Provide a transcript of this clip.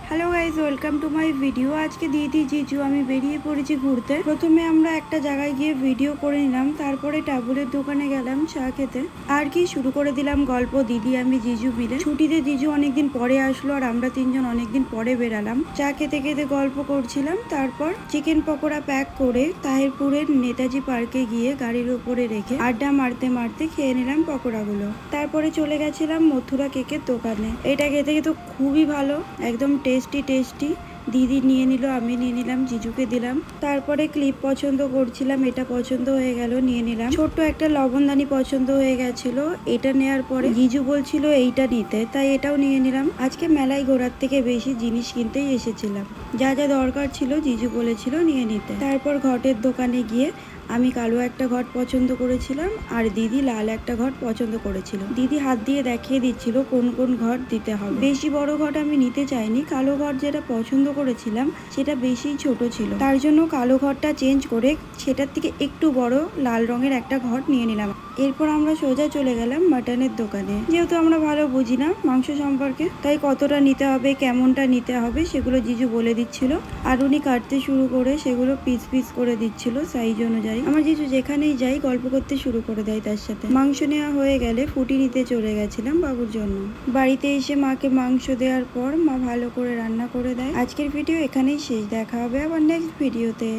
Hello guys, welcome to my video. আজকে দিদি জিজু আমি বেরিয়ে পড়েছি ঘুরতে। প্রথমে আমরা একটা জায়গায় গিয়ে ভিডিও করে নিলাম, তারপরে টাবুলের দোকানে গেলাম চা খেতে। আর কি শুরু করে দিলাম গল্প, দিদি আমি জিজু মিলে। ছুটিতে জিজু অনেকদিন পরে আসলো আর আমরা তিনজন অনেকদিন পরে বেরালাম। চা খেতে খেতে গল্প করছিলাম। তারপর চিকেন পকোড়া প্যাক করে তাহিরপুরের নেতাজি পার্কে গিয়ে গাড়ির উপরে রেখে আড্ডা মারতে মারতে খেয়ে নিলাম পকোড়াগুলো। তারপরে চলে গেছিলাম মথুরা কেকের দোকানে। এটা খেতে কিন্তু খুবই ভালো, একদম টেস্টি। দিদি নিয়ে নিল, আমি নিয়ে নিলাম, জিজুকে দিলাম। তারপরে ক্লিপ পছন্দ করছিলাম, এটা পছন্দ হয়ে গেল, নিয়ে নিলাম। ছোট্ট একটা লবণদানি পছন্দ হয়ে গেছিল, এটা নেওয়ার পরে জিজু বলছিল এইটা নিতে, তাই এটাও নিয়ে নিলাম। আজকে মেলায় ঘোরার থেকে বেশি জিনিস কিনতেই এসেছিলাম। যা যা দরকার ছিল জিজু বলেছিল নিয়ে নিতে। তারপর ঘটের দোকানে গিয়ে আমি কালো একটা ঘট পছন্দ করেছিলাম আর দিদি লাল একটা ঘট পছন্দ করেছিল। দিদি হাত দিয়ে দেখিয়ে দিচ্ছিল কোন কোন ঘট দিতে হবে। বেশি বড় ঘট আমি নিতে চাইনি, কালো ঘট যেটা পছন্দ করেছিলাম সেটা বেশি ছোট ছিল, তার জন্য কালো ঘরটা চেঞ্জ করে সেটার থেকে একটু বড় লাল রঙের একটা ঘট নিয়ে নিলাম। এরপর আমরা সোজা চলে গেলাম মাটনের দোকানে। যেহেতু আমরা ভালো বুঝি না মাংস সম্পর্কে, তাই কতটা নিতে হবে কেমনটা নিতে হবে সেগুলো জিজু বলে দিচ্ছিল। আর উনি কাটতে শুরু করে সেগুলো পিস পিস করে দিচ্ছিল সাইজ অনুযায়ী। আমার জিজু যেখানেই যাই গল্প করতে শুরু করে দেয় তার সাথে। মাংস নেওয়া হয়ে গেলে ফুটি নিতে চলে গেছিলাম বাবুর জন্য। বাড়িতে এসে মাকে মাংস দেওয়ার পর মা ভালো করে রান্না করে দেয়। আজকের ভিডিও এখানেই শেষ, দেখা হবে আবার নেক্সট ভিডিওতে।